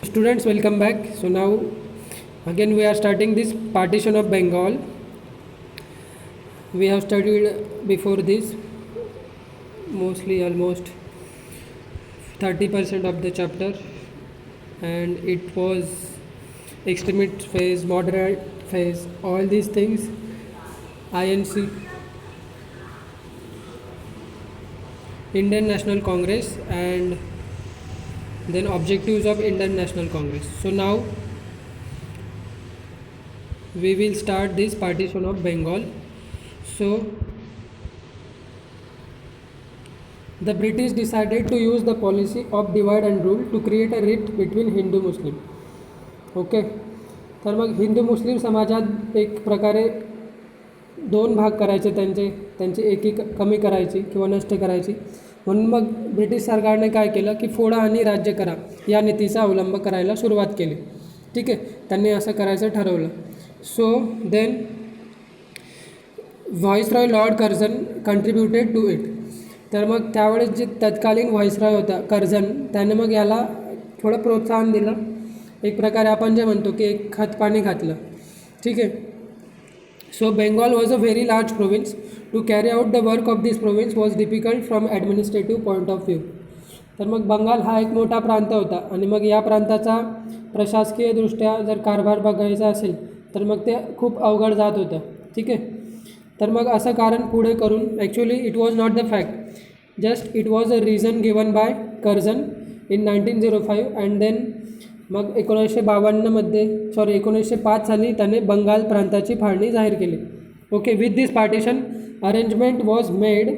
Students, welcome back. So now again we are starting this partition of Bengal. We have studied before this mostly almost 30% of the chapter, and it was extremist phase, moderate phase, all these things. INC, Indian National Congress, and then objectives of Indian National Congress. So now we will start this partition of Bengal. So the British decided to use the policy of divide and rule to create a rift between Hindu Muslim. Okay, तर मग हिंदू मुस्लिम समाजात एक प्रकारे दोन भाग करायचे, त्यांची एकी कमी करायची किंवा नष्ट करायची. म्हणून मग ब्रिटिश सरकारने काय केलं की फोडा आणि राज्य करा या नीतीचा अवलंब करायला सुरुवात केली. ठीक आहे, त्यांनी असं करायचं ठरवलं. So then viceroy Lord Curzon contributed to it. तर मग त्यावेळेस जे तत्कालीन व्हॉइसरॉय होता कर्झन, त्याने मग याला थोडं प्रोत्साहन दिलं. एक प्रकारे आपण जे म्हणतो की एक खतपाणी घातलं. ठीक आहे. So Bengal was a very large province. To carry out the work of this province was difficult from administrative point of view. तर मग बंगाल हा एक मोठा प्रांत होता आणि मग या प्रांताचा प्रशासकीयदृष्ट्या जर कारभार बघायचा असेल तर मग ते खूप अवघड जात होतं. ठीक आहे. तर मग असं कारण पुढे करून actually it was not the fact, just it was a reason given by Curzon in 1905. And then मग 1905 साली त्याने बंगाल प्रांताची फाळणी जाहीर केली. Okay, with this partition arrangement was made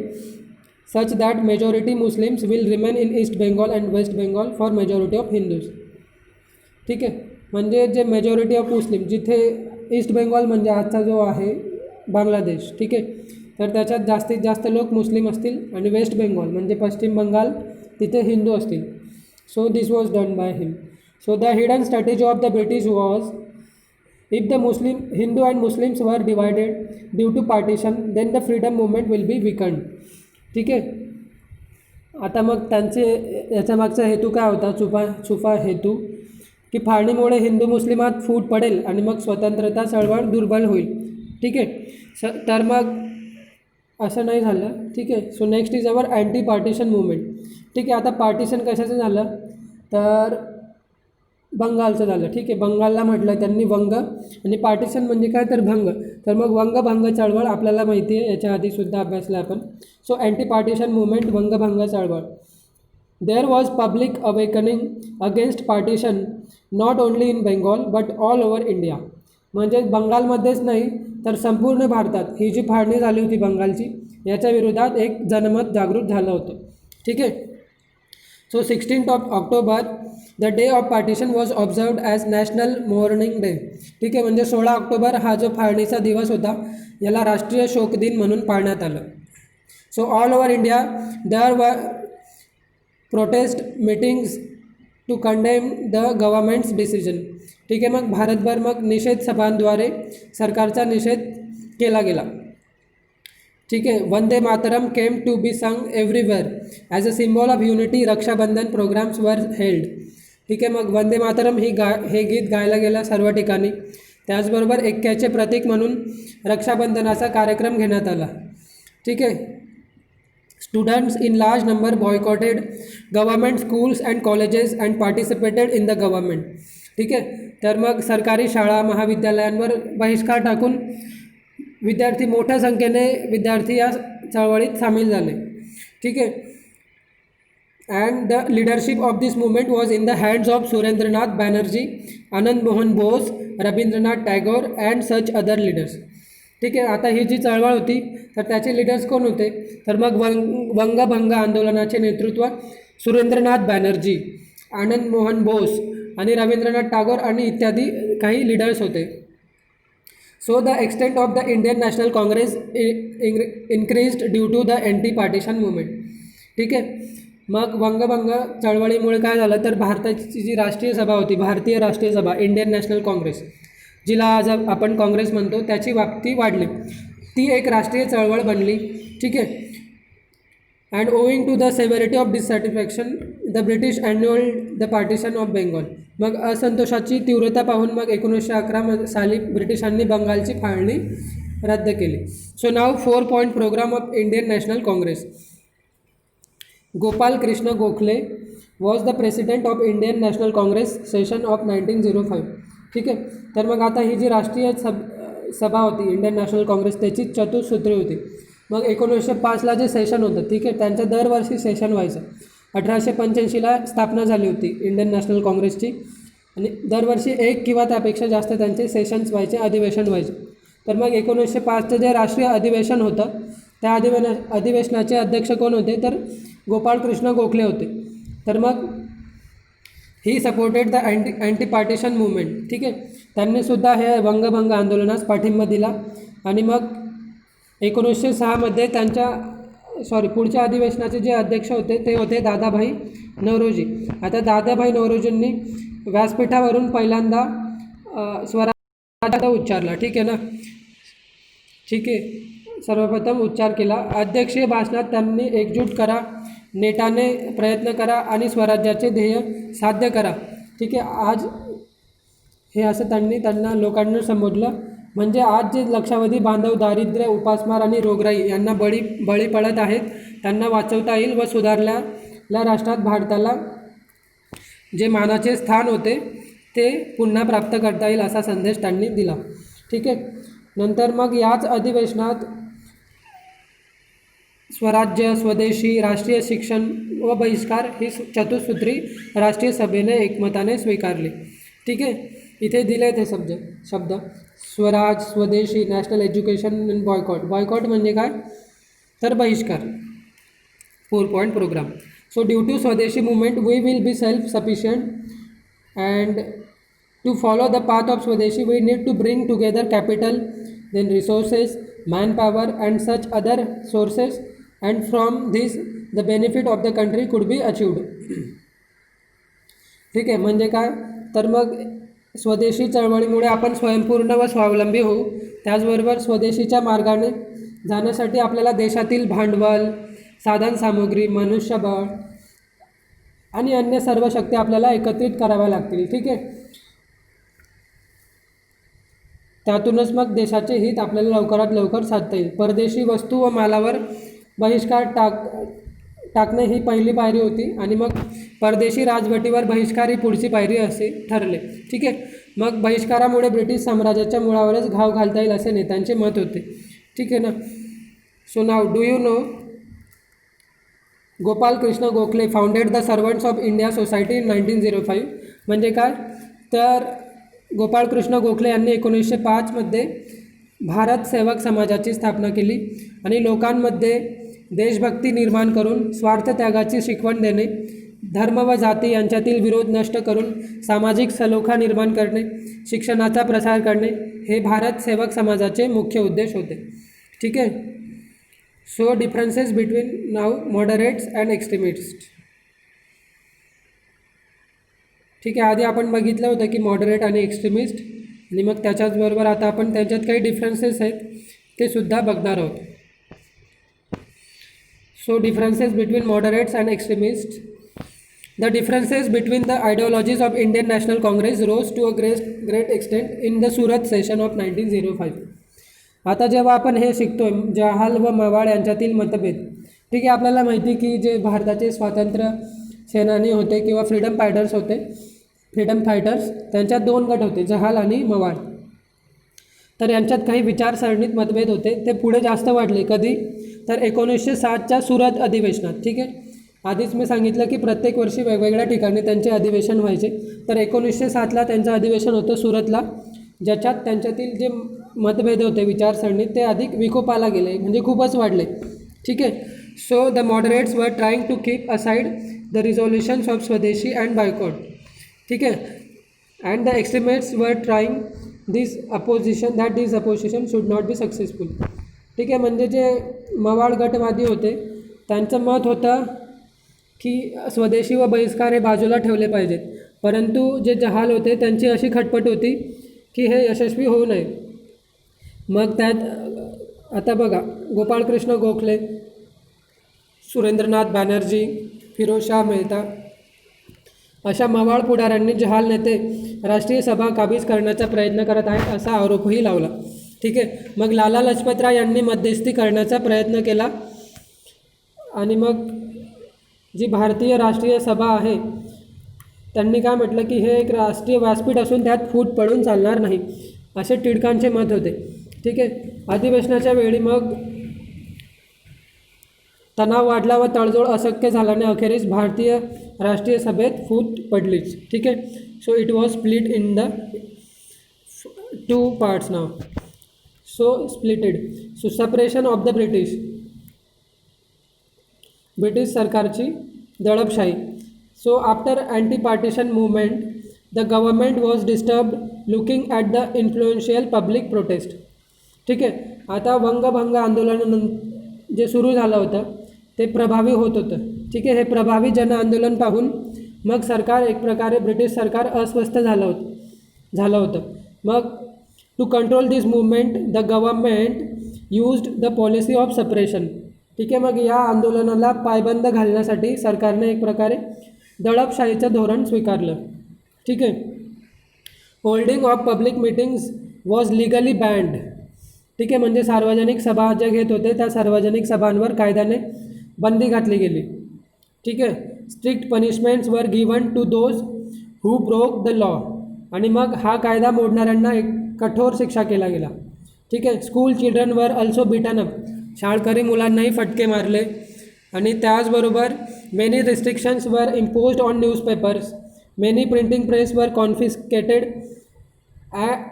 such that majority Muslims will remain in east Bengal and west Bengal for majority of Hindus. ठीक आहे, म्हणजे जे मेजॉरिटी ऑफ मुस्लिम, जिथे ईस्ट बेंगॉल म्हणजे आजचा जो आहे बांगलादेश, ठीक आहे, तर त्याच्यात जास्तीत जास्त लोक मुस्लिम असतील आणि वेस्ट बेंगॉल म्हणजे पश्चिम बंगाल तिथे हिंदू असतील. So this was done by him. So the hidden strategy of the British was, if the Hindu and Muslims were divided due to partition, then the freedom movement will be weakened. ठीक आहे. आता मग त्यांचे याच्या मागचा हेतू काय होता, छुपा हेतू, की फाळणीमुळे हिंदू मुस्लिमात फूट पडेल आणि मग स्वतंत्रता चळवळ दुर्बल होईल. ठीक आहे. तर मग असं नाही झालं. ठीक आहे. So next is our anti partition movement. ठीक आहे. आता पार्टिशन कशाचं झालं तर बंगालचं झालं. ठीक आहे. बंगालला म्हटलं त्यांनी वंग, आणि पार्टिशन म्हणजे काय तर भंग. तर मग वंगभंग चळवळ आपल्याला माहिती आहे, याच्या आधीसुद्धा अभ्यासलं आपण. सो अँटी पार्टिशन मुवमेंट, वंगभंग चळवळ. There was public awakening against partition not only in Bengal but all over India. म्हणजे बंगालमध्येच नाही तर संपूर्ण भारतात ही जी फाळणी झाली होती बंगालची, याच्या विरोधात एक जनमत जागृत झालं होतं. ठीक आहे. So 16 October the day of partition was observed as national mourning day. ठीक आहे, म्हणजे 16 ऑक्टोबर हा जो फाळणीचा दिवस होता याला राष्ट्रीय शोक दिन म्हणून पाळण्यात आलं. So all over India there were protest meetings to condemn the government's decision. ठीक आहे. मग भारतभर मग निषेध सभांद्वारे सरकारचा निषेध केला गेला. ठीक आहे. Vande Mataram came to be sung everywhere as a symbol of unity. Rakshabandhan programs were held. ठीक आहे. मग वंदे मातरम हे गीत गायला गेलं सर्व ठिकाणी. त्याचबरोबर ऐक्याचे प्रतीक म्हणून रक्षाबंधनाचा कार्यक्रम घेण्यात आला. ठीक आहे. Students in large number boycotted government schools and colleges and participated in the government. ठीक आहे. तर मग सरकारी शाळा महाविद्यालयांवर बहिष्कार टाकून विद्यार्थी, मोठ्या संख्येने विद्यार्थी या चळवळीत सामील झाले. ठीक आहे. And the leadership of this movement was in the hands of Surendranath Banerjee, Anand Mohan Bose, Rabindranath Tagore and such other leaders. ठीक आहे. आता ही जी चळवळ होती तर त्याचे लीडर्स कोण होते तर मग वंगभंग आंदोलनाचे नेतृत्व सुरेंद्रनाथ बॅनर्जी, आनंद मोहन बोस आणि रवींद्रनाथ टागोर आणि इत्यादी काही लीडर्स होते. So the extent of the Indian National Congress increased due to the anti partition movement. ठीक आहे. मग वंगभंग चळवळीमुळे काय झालं तर भारताची जी राष्ट्रीय सभा होती, भारतीय राष्ट्रीय सभा, इंडियन नॅशनल काँग्रेस, जिला आज आपण काँग्रेस म्हणतो, त्याची व्याप्ती वाढली. ती एक राष्ट्रीय चळवळ बनली. ठीक आहे. and owing to the severity of dissatisfaction, the British annulled the partition of Bengal. मग असंतोषाची तीव्रता पाहून मग 1911 साली ब्रिटिशांनी बंगालची फाळणी रद्द केली. सो नाव 4 point program of Indian National Congress. Gopal Krishna Gokhale was the president of Indian National Congress session of 1905. ठीक आहे. तर मग आता ही जी राष्ट्रीय सभा होती इंडियन नॅशनल काँग्रेस त्याची चतुसूत्री होती. मग 1905ला जे सेशन होतं, ठीक आहे, त्यांचं दरवर्षी सेशन व्हायचं. 1885ला स्थापना झाली होती इंडियन नॅशनल काँग्रेसची आणि दरवर्षी एक किंवा त्यापेक्षा जास्त त्यांचे सेशन्स व्हायचे, अधिवेशन व्हायचे. तर मग 1905चं जे राष्ट्रीय अधिवेशन होतं त्या अधिवेशनाचे अध्यक्ष कोण होते तर गोपाळकृष्ण गोखले होते. तर मग he supported the anti partition movement. ठीक आहे. त्यांनीसुद्धा हे वंगभंग आंदोलनास पाठिंबा दिला आणि मग 1906मध्ये पुढच्या अधिवेशनाचे जे अध्यक्ष होते ते होते दादाभाई नौरोजी. आता दादाभाई नौरोजींनी व्यासपीठावरून पहिल्यांदा स्वराज्य उच्चारला. ठीक आहे ना. ठीक आहे. सर्वप्रथम उच्चार केला. अध्यक्षीय भाषणात त्यांनी एकजूट करा, नेटाने प्रयत्न करा आणि स्वराज्याचे ध्येय साध्य करा. ठीक आहे. आज हे असं त्यांना लोकांना संबोधलं. म्हणजे आज जे लक्षावधी बांधव दारिद्र्य, उपासमार आणि रोगराई यांना बळी पडत आहेत त्यांना वाचवता येईल व सुधारलेल्या राष्ट्रात भारताला जे मानाचे स्थान होते ते पुन्हा प्राप्त करता येईल असा संदेश त्यांनी दिला. ठीक आहे. नंतर मग याच अधिवेशनात स्वराज्य, स्वदेशी, राष्ट्रीय शिक्षण व बहिष्कार ही चतुसूत्री राष्ट्रीय सभेने एकमताने स्वीकारली. ठीक आहे. इथे दिले ते शब्द स्वराज, स्वदेशी, नॅशनल एज्युकेशन आणि बॉयकॉट. बॉयकॉट म्हणजे काय तर बहिष्कार. 4 point programme. So due to swadeshi movement we will be self sufficient and to follow the path of swadeshi we need to bring together capital, then resources, man power and such other sources and from this the benefit of the country could be अचिव्ड. ठीक आहे. म्हणजे काय तर मग स्वदेशी चळवळीमुळे आपण स्वयंपूर्ण व स्वावलंबी होऊ. त्याचबरोबर स्वदेशीच्या मार्गाने जाण्यासाठी आपल्याला देशातील भांडवल, साधनसामुग्री, मनुष्यबळ आणि अन्य सर्व शक्ती आपल्याला एकत्रित कराव्या लागतील. ठीक आहे. त्यातूनच मग देशाचे हित आपल्याला लवकरात लवकर साधता येईल. परदेशी वस्तू व मालावर बहिष्कार टाकणे ही पहिली पायरी होती आणि मग परदेशी राजवटीवर बहिष्कार ही पुढची पायरी असे ठरले. ठीक आहे. मग बहिष्कारामुळे ब्रिटिश साम्राज्याच्या मुळावरच घाव घालता येईल असे नेत्यांचे मत होते. ठीक आहे ना. So now do you know Gopal Krishna Gokhale founded the servants of India society in 1905. म्हणजे काय तर गोपाळकृष्ण गोखले यांनी 1905मध्ये भारत सेवक समाजाची स्थापना केली आणि लोकांमध्ये देशभक्ती निर्माण करून स्वार्थत्यागाची शिकवण देणे, धर्म व जाती यांच्यातील विरोध नष्ट करून सामाजिक सलोखा निर्माण करणे, शिक्षणाचा प्रसार करणे हे भारत सेवक समाजाचे मुख्य उद्देश होते. ठीक आहे. So differences between now moderates and extremist. ठीक आहे. आधी आपण बघितलं होतं की मॉडरेट आणि एक्स्ट्रीमिस्ट आणि मग त्याच्याचबरोबर आता आपण त्यांच्यात काही डिफरन्सेस आहेत ते सुद्धा बघणार आहोत. So differences between moderates and extremists. The differences between the ideologies of Indian National Congress rose to a great extent in the Surat session of 1905. आता जेव्हा आपण हे शिकतो जहाल व मवाळ यांच्यातील मतभेद. ठीक आहे. आपल्याला माहिती की जे भारताचे स्वातंत्र्य सेनानी होते किंवा फ्रीडम फायटर्स त्यांच्यात 2 गट होते, जहाल आणि मवाळ. तर यांच्यात काही विचारसरणीत मतभेद होते. ते पुढे जास्त वाढले. कधी तर 1907च्या सुरत अधिवेशनात. ठीक आहे. आधीच मी सांगितलं की प्रत्येक वर्षी वेगवेगळ्या ठिकाणी त्यांचे अधिवेशन व्हायचे. तर 1907ला त्यांचं अधिवेशन होतं सुरतला, ज्याच्यात त्यांच्यातील जे मतभेद होते विचारसरणीत ते अधिक विकोपाला गेले, म्हणजे खूपच वाढले. ठीक आहे. So the moderates were trying to keep aside the resolutions of swadeshi and boycott. ठीक आहे. And the extremists were trying this opposition should not be successful. ठीक आहे. म्हणजे जे मवाळ गटवादी होते त्यांचं मत होतं की स्वदेशी व बहिष्कार हे बाजूला ठेवले पाहिजेत, परंतु जे जहाल होते त्यांची अशी खटपट होती की हे यशस्वी होऊ नये. मग त्यात आता बघा गोपाळकृष्ण गोखले, सुरेंद्रनाथ बॅनर्जी, फिरोजशाह मेहता अशा मवाळ पुढाऱ्यांनी जहाल नेते राष्ट्रीय सभा काबीज करण्याचा प्रयत्न करत आहेत असा आरोपही लावला. ठीक आहे. मग लाला लजपतराय यांनी मध्यस्थी करण्याचा प्रयत्न केला आणि मग जी भारतीय राष्ट्रीय सभा आहे त्यांनी काय म्हटलं की हे एक राष्ट्रीय व्यासपीठ असून त्यात फूट पडून चालणार नाही असे टिळकांचे मत होते. ठीक आहे. अधिवेशनाच्या वेळी मग तणाव वाढला व तडजोड अशक्य झाल्याने अखेरीस भारतीय राष्ट्रीय सभेत फूट पडलीच. ठीक आहे. So it was split in the 2 parts now. So splitted. So separation of the British सरकारची दडपशाही. So after anti partition movement the government was disturbed looking at the influential public prostate. ठीक आहे. आता वंगभंग आंदोलन जे सुरू झालं होतं ते प्रभावी होत होतं. ठीक आहे. हे प्रभावी जन आंदोलन पाहून मग सरकार एक प्रकारे ब्रिटिश सरकार अस्वस्थ झालं होतं. मग to control this movement the government used the policy of separation. ठीक आहे. मग या आंदोलनाला पायबंद घालण्यासाठी सरकारने एक प्रकारे दडपशाहीचं धोरण स्वीकारलं. ठीक आहे. Holding of public meetings was legally band. ठीक आहे. म्हणजे सार्वजनिक सभा ज्या घेत होते त्या सार्वजनिक सभांवर कायद्याने बंदी घातली गेली. ठीक आहे. Strict punishments were given to those who broke the law. आणि मग हा कायदा मोडणाऱ्यांना एक कठोर शिक्षा केला गेला. ठीक आहे. School children were also beaten up. शाळकरी मुलांनाही फटके मारले. आणि त्याचबरोबर many restrictions were imposed on newspapers. Many printing press were confiscated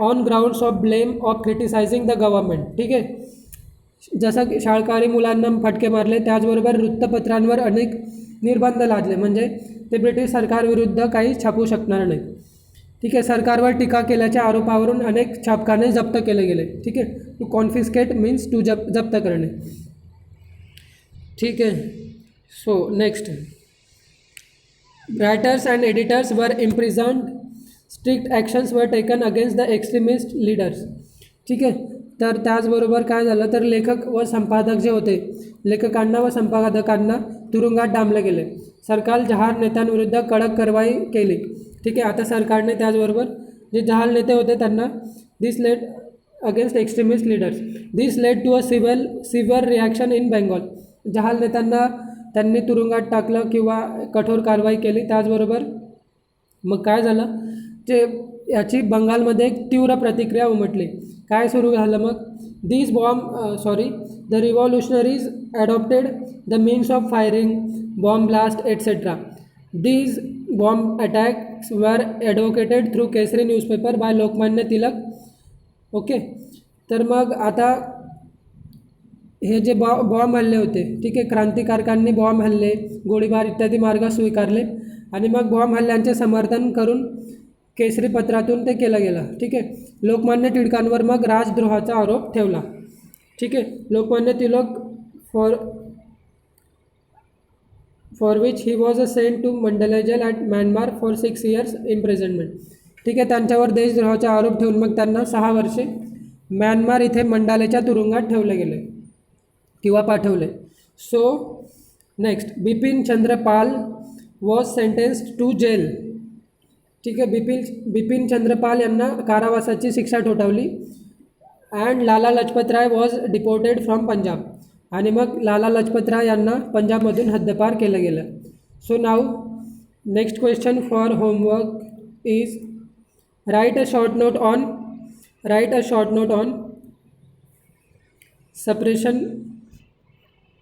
on grounds of blame of criticising the government. ठीक आहे. जसं की शाळकरी मुलांना फटके मारले त्याचबरोबर वृत्तपत्रांवर अनेक निर्बंध लादले म्हणजे ते ब्रिटिश सरकारविरुद्ध काही छापू शकणार नाही. ठीक आहे. सरकारवर टीका केल्याच्या आरोपावरून अनेक छापखाने जप्त केले गेले. ठीक आहे. टू कॉन्फिस्केट मीन्स टू जप्त करणे. ठीक आहे. So next writers and editors were imprisoned. Strict actions were taken against the extremist leaders. ठीक आहे. तर त्याचबरोबर काय झालं तर लेखक व संपादक जे होते लेखकांना व संपादकांना तुरुंगात डांबले गेले. सरकार जहाल नेत्यांविरुद्ध कडक कारवाई केली. ठीक आहे. आता सरकारने त्याचबरोबर जे जहाल नेते होते त्यांना this led against extremist leaders. This led to a severe reaction in Bengal. जहाल नेत्यांना त्यांनी तुरुंगात टाकलं किंवा कठोर कारवाई केली. त्याचबरोबर मग काय झालं जे याची बंगालमध्ये एक तीव्र प्रतिक्रिया उमटली. काय सुरू झालं मग the revolutionaries adopted the means of firing bomb blast etcetera. These bomb attacks were advocated through Kesari newspaper by Lokmanya Tilak. Okay. तर मग आता हे जे बॉम्ब हल्ले होते ठीक आहे क्रांतिकारकांनी बॉम्ब हल्ले गोळीबार इत्यादी मार्ग स्वीकारले आणि मग बॉम्ब हल्ल्यांचे समर्थन करून केसरी पत्रातून ते केलं गेलं. ठीक आहे. लोकमान्य टिळकांवर मग राजद्रोहाचा आरोप ठेवला. ठीक आहे. Lokmanya Tilak for which he was sent to Mandalay jail at Myanmar for 6 years imprisonment. ठीक आहे. त्यांच्यावर देशद्रोहाचा आरोप ठेवून मग त्यांना 6 वर्षे म्यानमार इथे मंडालेच्या तुरुंगात ठेवले गेले किंवा पाठवले. So next Bipin Chandra Pal was sentenced to jail. ठीक आहे. बिपिन चंद्र पाल यांना कारावासाची शिक्षा ठोठावली. And Lala Lajpat Rai was deported from Punjab. आणि मग लाला लजपत राय यांना पंजाबमधून हद्दपार केलं गेलं. So now next question for homework is right a short note on separation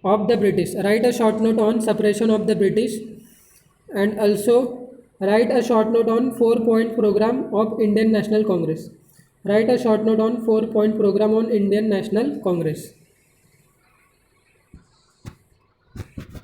of the British. Write a short note on separation of the British and also write a short note on 4-point program of Indian National Congress. Write a short note on 4-point program on Indian National Congress.